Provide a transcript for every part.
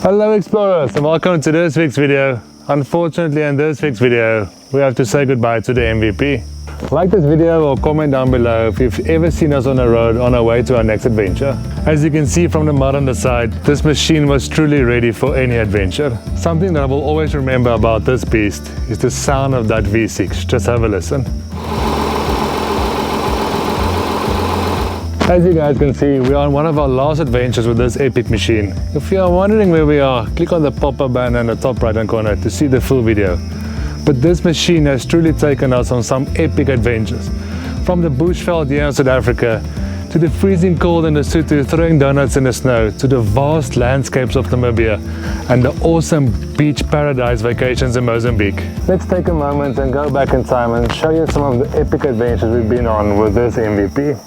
Hello explorers and welcome to this week's video. Unfortunately in this week's video we have to say goodbye to the MVP. Like this video or comment down below if you've ever seen us on the road on our way to our next adventure. As you can see from the mud on the side, this machine was truly ready for any adventure. Something that I will always remember about this beast is the sound of that V6. Just have a listen. As you guys can see, we are on one of our last adventures with this epic machine. If you are wondering where we are, click on the pop-up banner in the top right hand corner to see the full video. But this machine has truly taken us on some epic adventures. From the bushveld here in South Africa, to the freezing cold in Lesotho throwing donuts in the snow, to the vast landscapes of Namibia, and the awesome beach paradise vacations in Mozambique. Let's take a moment and go back in time and show you some of the epic adventures we've been on with this MVP.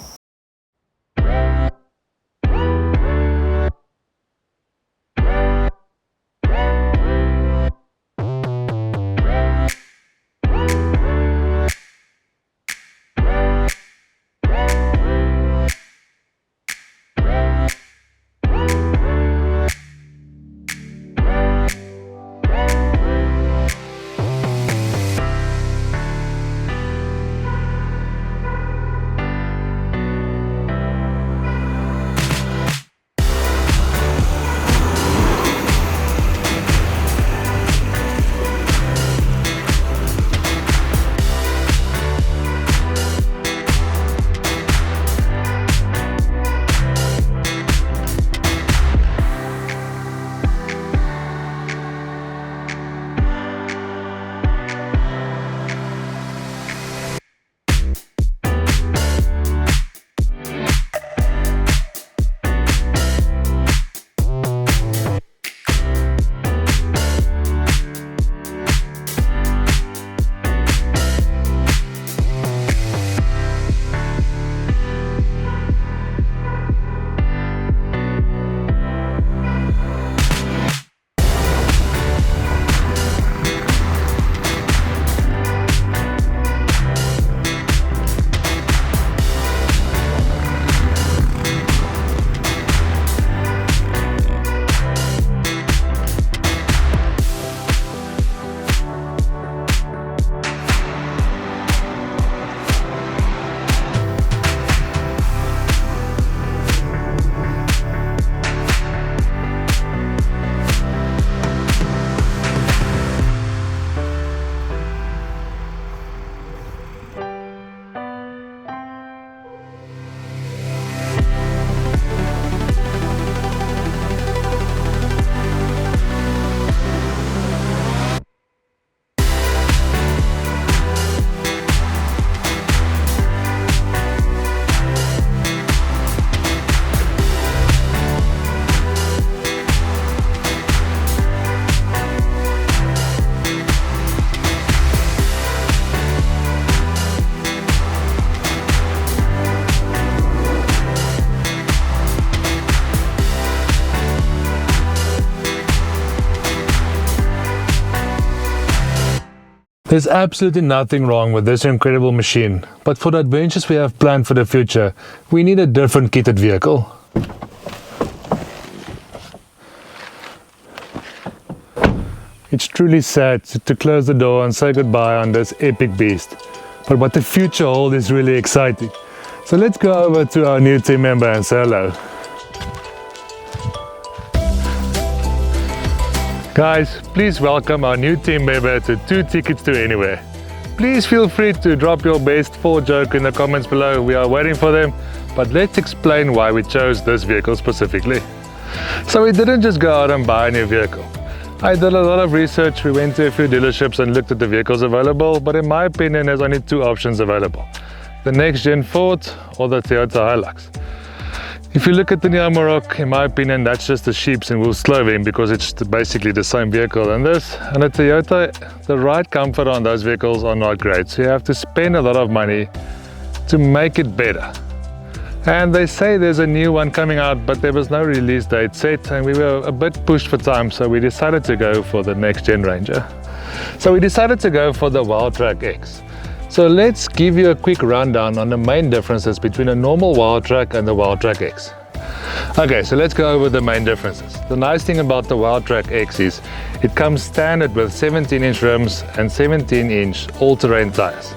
There's absolutely nothing wrong with this incredible machine, but for the adventures we have planned for the future, we need a different kitted vehicle. It's truly sad to close the door and say goodbye on this epic beast, but what the future holds is really exciting. So let's go over to our new team member and say hello. Guys, please welcome our new team member to 2 Tickets to Anywhere. Please feel free to drop your best Ford joke in the comments below. We are waiting for them, but let's explain why we chose this vehicle specifically. So we didn't just go out and buy a new vehicle. I did a lot of research. We went to a few dealerships and looked at the vehicles available, but in my opinion there's only 2 options available: the next gen Ford or the Toyota Hilux. If you look at the new Amarok, in my opinion, that's just a sheep's in wool clothing because it's basically the same vehicle than this. And a Toyota, the ride comfort on those vehicles are not great. So you have to spend a lot of money to make it better. And they say there's a new one coming out, but there was no release date set, and we were a bit pushed for time, so we decided to go for the next gen Ranger. So we decided to go for the Wildtrak X. So let's give you a quick rundown on the main differences between a normal Wildtrak and the Wildtrak X. Okay, so let's go over the main differences. The nice thing about the Wildtrak X is it comes standard with 17-inch rims and 17-inch all-terrain tires.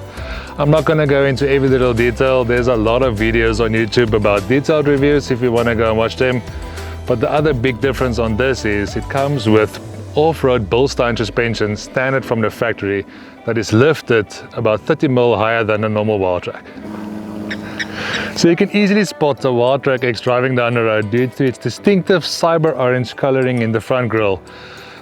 I'm not going to go into every little detail. There's a lot of videos on YouTube about detailed reviews if you want to go and watch them. But the other big difference on this is it comes with off-road Bilstein suspension standard from the factory that is lifted about 30mm higher than a normal Wildtrak. So you can easily spot the Wildtrak X driving down the road due to its distinctive cyber orange coloring in the front grille.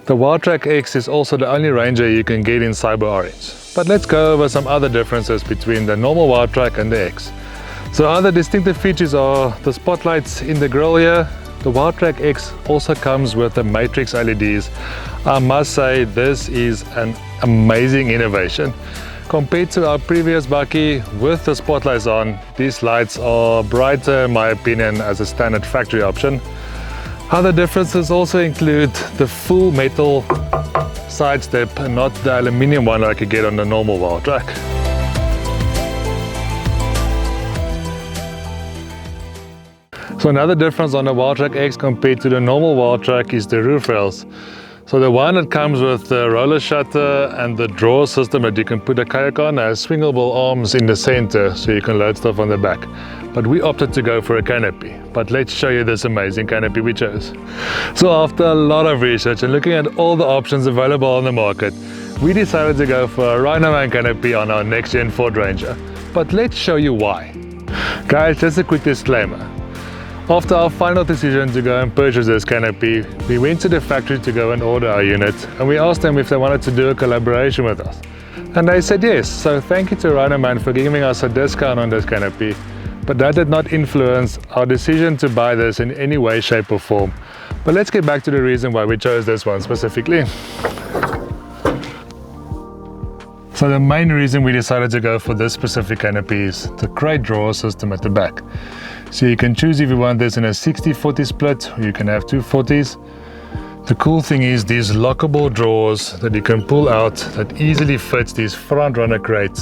The Wildtrak X is also the only Ranger you can get in cyber orange. But let's go over some other differences between the normal Wildtrak and the X. So other distinctive features are the spotlights in the grille here. The Wildtrak X also comes with the matrix LEDs. I must say this is an amazing innovation. Compared to our previous bakkie with the spotlights on, these lights are brighter in my opinion as a standard factory option. Other differences also include the full metal side step and not the aluminium one like you get on the normal Wildtrak. So another difference on the Wildtrak X compared to the normal Wildtrak is the roof rails. So the one that comes with the roller shutter and the drawer system that you can put a kayak on has swingable arms in the center so you can load stuff on the back. But we opted to go for a canopy. But let's show you this amazing canopy we chose. So after a lot of research and looking at all the options available on the market, we decided to go for a Rhinoman canopy on our next gen Ford Ranger. But let's show you why. Guys, just a quick disclaimer. After our final decision to go and purchase this canopy, we went to the factory to go and order our unit, and we asked them if they wanted to do a collaboration with us. And they said yes, so thank you to Rhinoman for giving us a discount on this canopy, but that did not influence our decision to buy this in any way, shape or form. But let's get back to the reason why we chose this one specifically. So the main reason we decided to go for this specific canopy is the crate drawer system at the back. So you can choose if you want this in a 60-40 split, or you can have two 40s. The cool thing is these lockable drawers that you can pull out that easily fits these front runner crates.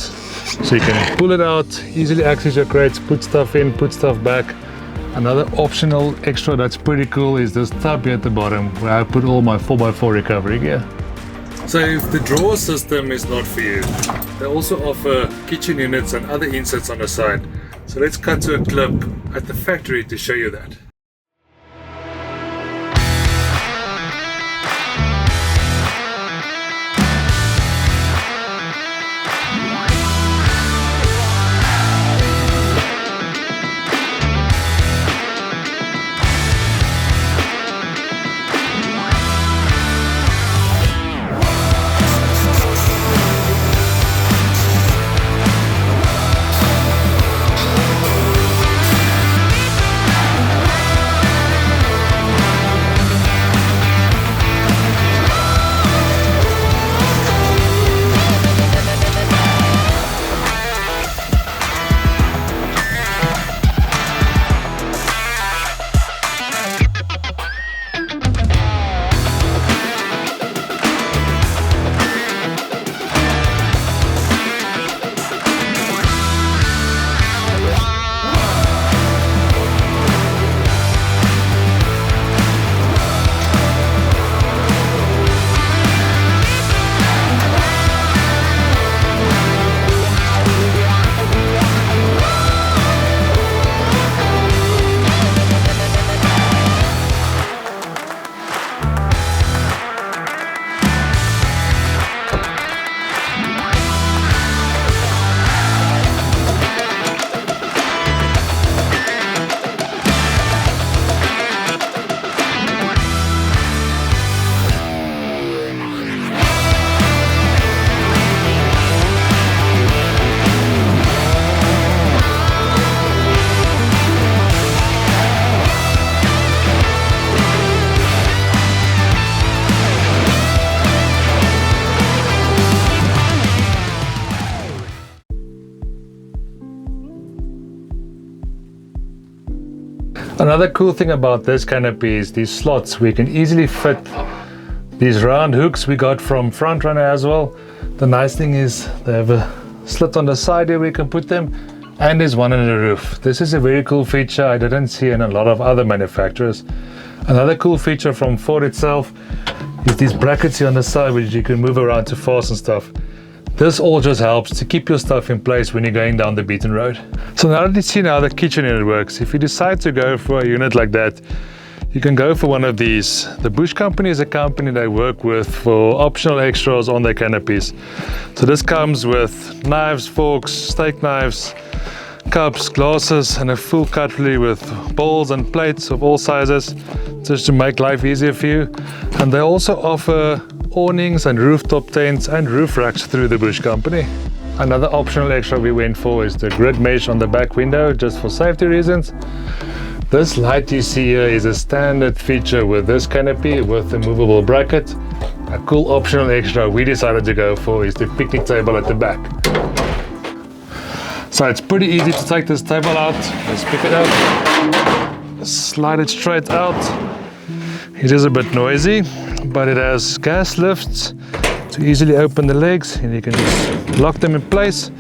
So you can pull it out, easily access your crates, put stuff in, put stuff back. Another optional extra that's pretty cool is this tab here at the bottom where I put all my 4x4 recovery gear. So if the drawer system is not for you, they also offer kitchen units and other insets on the side. So let's cut to a clip at the factory to show you that. Another cool thing about this canopy is these slots. We can easily fit these round hooks we got from Frontrunner as well. The nice thing is they have a slit on the side here we can put them, And there's one on the roof. This is a very cool feature I didn't see in a lot of other manufacturers. Another cool feature from Ford itself is these brackets here on the side which you can move around to fasten stuff. This all just helps to keep your stuff in place when you're going down the beaten road. So now that you've seen how the kitchen unit works, if you decide to go for a unit like that, you can go for one of these. The Bush Company is a company they work with for optional extras on their canopies. So this comes with knives, forks, steak knives, cups, glasses, and a full cutlery with bowls and plates of all sizes, just to make life easier for you. And they also offer awnings and rooftop tents and roof racks through the Bush Company. Another optional extra we went for is the grid mesh on the back window, just for safety reasons. This light you see here is a standard feature with this canopy with the movable bracket. A cool optional extra we decided to go for is the picnic table at the back. So it's pretty easy to take this table out. Let's pick it up, slide it straight out. It is a bit noisy, but it has gas lifts to easily open the legs, and you can just lock them in place.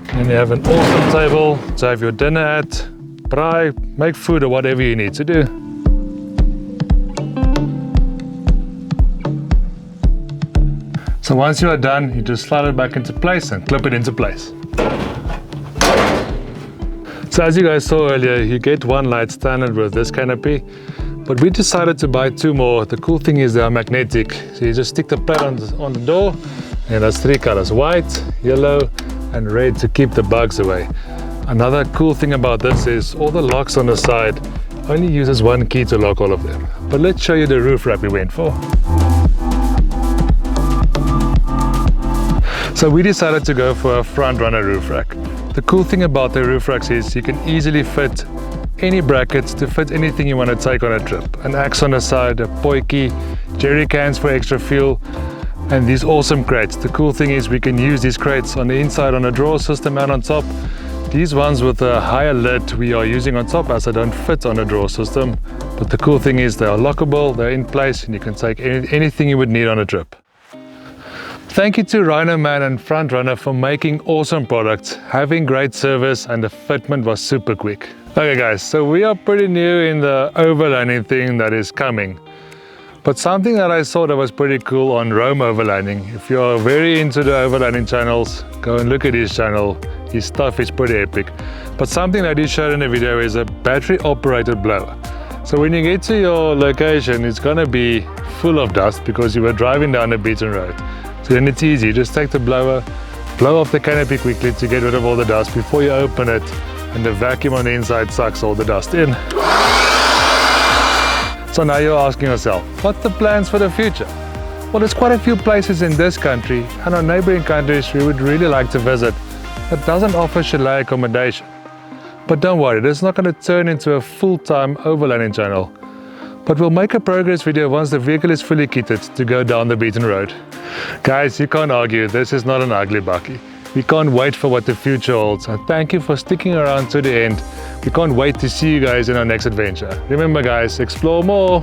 And you have an awesome table to have your dinner at, braai, make food or whatever you need to do. So once you are done, you just slide it back into place and clip it into place. So as you guys saw earlier, you get one light standard with this canopy, but we decided to buy two more. The cool thing is they are magnetic. So you just stick the plate on the door, and that's three colors: white, yellow, and red to keep the bugs away. Another cool thing about this is all the locks on the side only uses one key to lock all of them. But let's show you the roof rack we went for. So we decided to go for a front runner roof rack. The cool thing about the roof racks is you can easily fit any brackets to fit anything you want to take on a trip. An axe on the side, a potjie, jerry cans for extra fuel, and these awesome crates. The cool thing is we can use these crates on the inside on a drawer system and on top. These ones with a higher lid we are using on top as they don't fit on a drawer system. But the cool thing is they are lockable, they're in place, and you can take anything you would need on a trip. Thank you to Rhino-Man and Front Runner for making awesome products, having great service, and the fitment was super quick. Okay guys, so we are pretty new in the overlanding thing that is coming. But something that I saw that was pretty cool on Rome overlanding. If you are very into the overlanding channels, go and look at his channel. His stuff is pretty epic. But something that he showed in the video is a battery operated blower. So when you get to your location, it's gonna be full of dust because you were driving down a beaten road. So then it's easy, just take the blower, blow off the canopy quickly to get rid of all the dust before you open it, and the vacuum on the inside sucks all the dust in. So now you're asking yourself, what's the plans for the future? Well, there's quite a few places in this country and our neighboring countries we would really like to visit that doesn't offer chalet accommodation. But don't worry, this is not going to turn into a full-time overlanding channel. But we'll make a progress video once the vehicle is fully kitted to go down the beaten road. Guys, you can't argue, this is not an ugly bakkie. We can't wait for what the future holds, and thank you for sticking around to the end. We can't wait to see you guys in our next adventure. Remember guys, explore more!